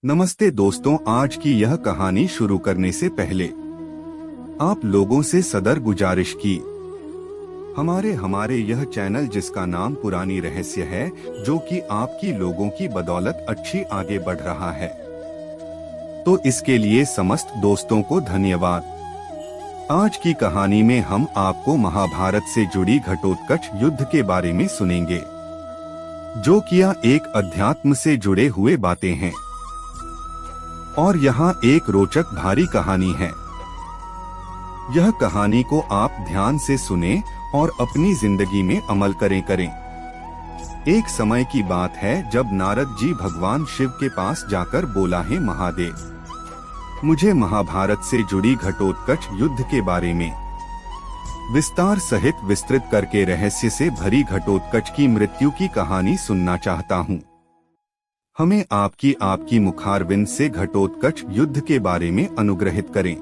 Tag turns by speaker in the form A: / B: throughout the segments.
A: नमस्ते दोस्तों, आज की यह कहानी शुरू करने से पहले आप लोगों से सदर गुजारिश की हमारे यह चैनल जिसका नाम पुरानी रहस्य है, जो कि आपकी लोगों की बदौलत अच्छी आगे बढ़ रहा है, तो इसके लिए समस्त दोस्तों को धन्यवाद। आज की कहानी में हम आपको महाभारत से जुड़ी घटोत्कच युद्ध के बारे में सुनेंगे, जो कि एक अध्यात्म से जुड़े हुए बातें हैं और यहाँ एक रोचक भारी कहानी है। यह कहानी को आप ध्यान से सुने और अपनी जिंदगी में अमल करें। एक समय की बात है जब नारद जी भगवान शिव के पास जाकर बोला, है महादेव, मुझे महाभारत से जुड़ी घटोत्कच युद्ध के बारे में विस्तार सहित विस्तृत करके रहस्य से भरी घटोत्कच की मृत्यु की कहानी सुनना चाहता हूँ। हमें आपकी मुखारविंद से घटोत्कच युद्ध के बारे में अनुग्रहित करें।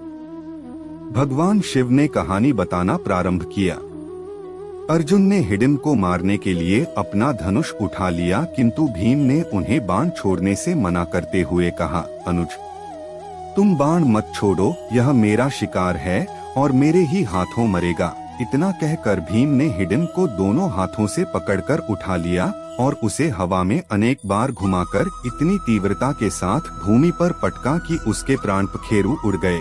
A: भगवान शिव ने कहानी बताना प्रारंभ किया। अर्जुन ने हिडिंब को मारने के लिए अपना धनुष उठा लिया, किंतु भीम ने उन्हें बाण छोड़ने से मना करते हुए कहा, अनुज, तुम बाण मत छोड़ो, यह मेरा शिकार है और मेरे ही हाथों मरेगा। इतना कहकर भीम ने हिडिंब को दोनों हाथों से पकड़कर उठा लिया और उसे हवा में अनेक बार घुमाकर इतनी तीव्रता के साथ भूमि पर पटका कि उसके प्राण पखेरु उड़ गए।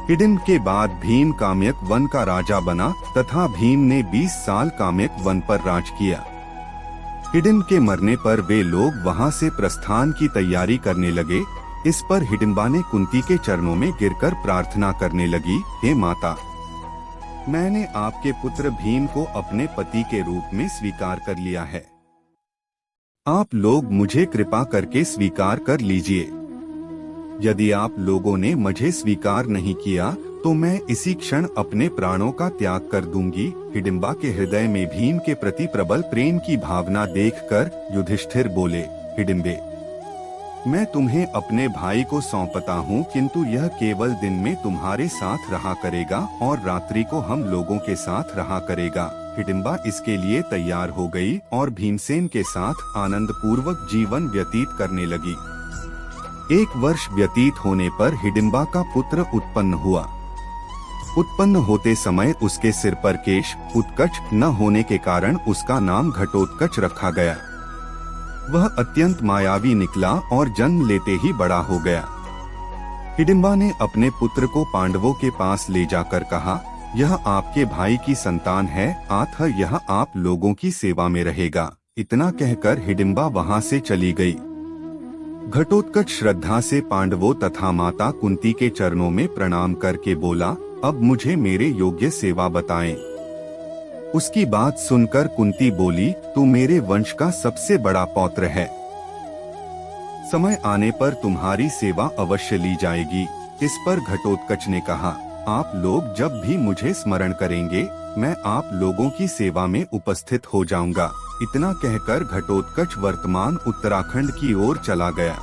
A: हिडिंब के बाद भीम काम्यक वन का राजा बना तथा भीम ने 20 साल काम्यक वन पर राज किया। हिडिंब के मरने पर वे लोग वहां से प्रस्थान की तैयारी करने लगे। इस पर हिडिंबा ने कुंती के चरणों में गिरकर प्रार्थना करने लगी, हे माता, मैंने आपके पुत्र भीम को अपने पति के रूप में स्वीकार कर लिया है। आप लोग मुझे कृपा करके स्वीकार कर लीजिए। यदि आप लोगों ने मुझे स्वीकार नहीं किया तो मैं इसी क्षण अपने प्राणों का त्याग कर दूंगी। हिडिंबा के हृदय में भीम के प्रति प्रबल प्रेम की भावना देखकर युधिष्ठिर बोले, हिडिंबे, मैं तुम्हें अपने भाई को सौंपता हूँ, किंतु यह केवल दिन में तुम्हारे साथ रहा करेगा और रात्रि को हम लोगों के साथ रहा करेगा। हिडिंबा इसके लिए तैयार हो गई और भीमसेन के साथ आनंद पूर्वक जीवन व्यतीत करने लगी। 1 वर्ष व्यतीत होने पर हिडिंबा का पुत्र उत्पन्न हुआ। उत्पन्न होते समय उसके सिर पर केश उत्कच न होने के कारण उसका नाम घटोत्कच रखा गया। वह अत्यंत मायावी निकला और जन्म लेते ही बड़ा हो गया। हिडिंबा ने अपने पुत्र को पांडवों के पास ले जाकर कहा, यह आपके भाई की संतान है, अतः यह आप लोगों की सेवा में रहेगा। इतना कहकर हिडिंबा वहां से चली गई। घटोत्कच श्रद्धा से पांडवों तथा माता कुंती के चरणों में प्रणाम करके बोला, अब मुझे मेरे योग्य सेवा बताएं। उसकी बात सुनकर कुंती बोली, तू मेरे वंश का सबसे बड़ा पौत्र है, समय आने पर तुम्हारी सेवा अवश्य ली जाएगी। इस पर घटोत्कच ने कहा, आप लोग जब भी मुझे स्मरण करेंगे मैं आप लोगों की सेवा में उपस्थित हो जाऊंगा। इतना कहकर घटोत्कच वर्तमान उत्तराखंड की ओर चला गया।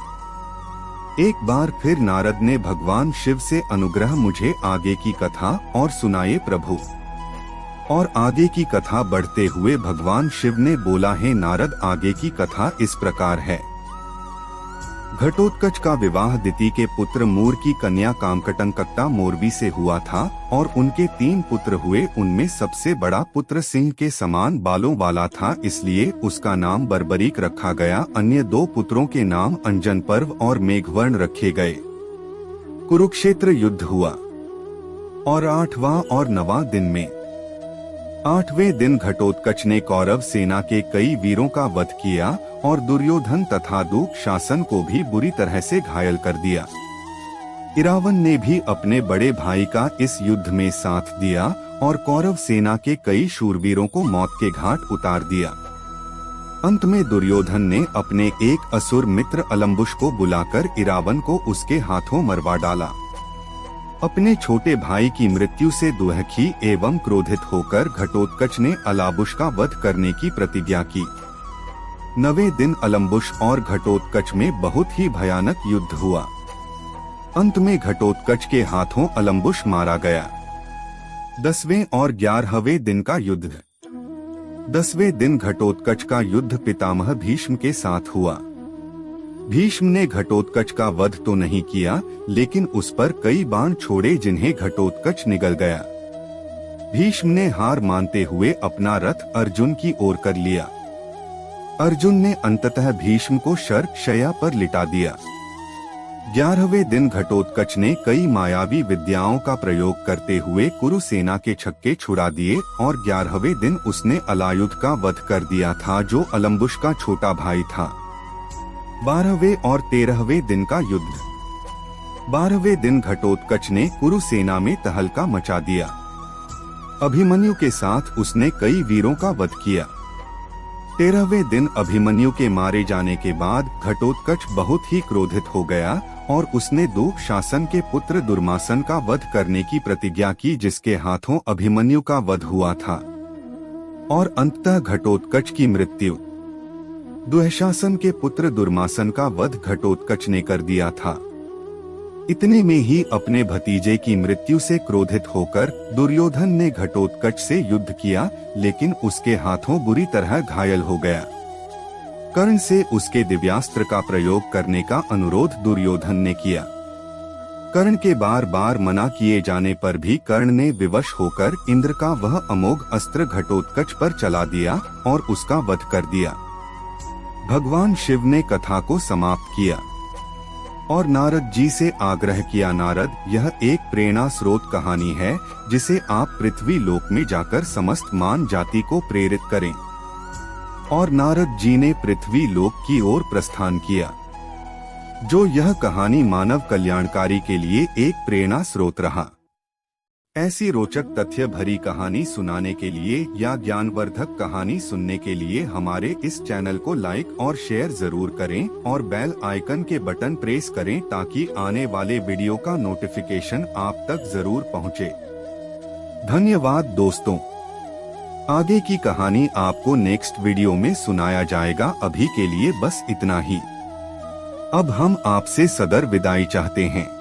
A: एक बार फिर नारद ने भगवान शिव से अनुग्रह मुझे आगे की कथा और सुनाए प्रभु। और आगे की कथा बढ़ते हुए भगवान शिव ने बोला, है नारद, आगे की कथा इस प्रकार है। घटोत्कच का विवाह दिति के पुत्र मूर की कन्या कामकटंकक्ता मोरवी से हुआ था और उनके 3 पुत्र हुए। उनमें सबसे बड़ा पुत्र सिंह के समान बालों वाला था, इसलिए उसका नाम बर्बरीक रखा गया। अन्य 2 पुत्रों के नाम अंजन पर्व और मेघवर्ण रखे गए। कुरुक्षेत्र युद्ध हुआ और 8वां और 9वां दिन में 8वें दिन घटोत्कच ने कौरव सेना के कई वीरों का वध किया और दुर्योधन तथा दूक शासन को भी बुरी तरह से घायल कर दिया। इरावन ने भी अपने बड़े भाई का इस युद्ध में साथ दिया और कौरव सेना के कई शूरवीरों को मौत के घाट उतार दिया। अंत में दुर्योधन ने अपने एक असुर मित्र अलम्बुश को बुलाकर इरावन को उसके हाथों मरवा डाला। अपने छोटे भाई की मृत्यु से दुखी एवं क्रोधित होकर घटोत्कच ने अलाबुश का वध करने की प्रतिज्ञा की। 9वें दिन अलम्बुश और घटोत्कच में बहुत ही भयानक युद्ध हुआ। अंत में घटोत्कच के हाथों अलम्बुश मारा गया। 10वें और 11वें दिन का युद्ध। 10वें दिन घटोत्कच का युद्ध पितामह भीष्म के साथ हुआ। भीष्म ने घटोत्कच का वध तो नहीं किया, लेकिन उस पर कई बाण छोड़े जिन्हें घटोत्कच निगल गया। भीष्म ने हार मानते हुए अपना रथ अर्जुन की ओर कर लिया। अर्जुन ने अंततः भीष्म को शय्या पर लिटा दिया। 11वें दिन घटोत्कच ने कई मायावी विद्याओं का प्रयोग करते हुए कुरु सेना के छक्के छुड़ा दिए और 11वें दिन उसने अलायुध का वध कर दिया था, जो अलम्बुश का छोटा भाई था। 12वें और 13वें दिन का युद्ध। 12वें दिन घटोत्कच ने कुरु सेना में तहलका मचा दिया। अभिमन्यु के साथ उसने कई वीरों का वध किया। 13वें दिन अभिमन्यु के मारे जाने के बाद घटोत्कच बहुत ही क्रोधित हो गया और उसने दुःशासन के पुत्र दुर्मासन का वध करने की प्रतिज्ञा की, जिसके हाथों अभिमन्यु का वध हुआ था। और अंततः घटोत्कच की मृत्यु। दुःशासन के पुत्र दुर्मासन का वध घटोत्कच ने कर दिया था। इतने में ही अपने भतीजे की मृत्यु से क्रोधित होकर दुर्योधन ने घटोत्कच से युद्ध किया, लेकिन उसके हाथों बुरी तरह घायल हो गया। कर्ण से उसके दिव्यास्त्र का प्रयोग करने का अनुरोध दुर्योधन ने किया। कर्ण के बार बार मना किए जाने पर भी कर्ण ने विवश होकर इंद्र का वह अमोघ अस्त्र घटोत्कच पर चला दिया और उसका वध कर दिया। भगवान शिव ने कथा को समाप्त किया और नारद जी से आग्रह किया, नारद, यह एक प्रेरणा स्रोत कहानी है जिसे आप पृथ्वी लोक में जाकर समस्त मान जाति को प्रेरित करें। और नारद जी ने पृथ्वी लोक की ओर प्रस्थान किया। जो यह कहानी मानव कल्याणकारी के लिए एक प्रेरणा स्रोत रहा। ऐसी रोचक तथ्य भरी कहानी सुनाने के लिए या ज्ञानवर्धक कहानी सुनने के लिए हमारे इस चैनल को लाइक और शेयर जरूर करें और बेल आइकन के बटन प्रेस करें ताकि आने वाले वीडियो का नोटिफिकेशन आप तक जरूर पहुंचे। धन्यवाद दोस्तों। आगे की कहानी आपको नेक्स्ट वीडियो में सुनाया जाएगा। अभी के लिए बस इतना ही। अब हम आपसे सदर विदाई चाहते हैं।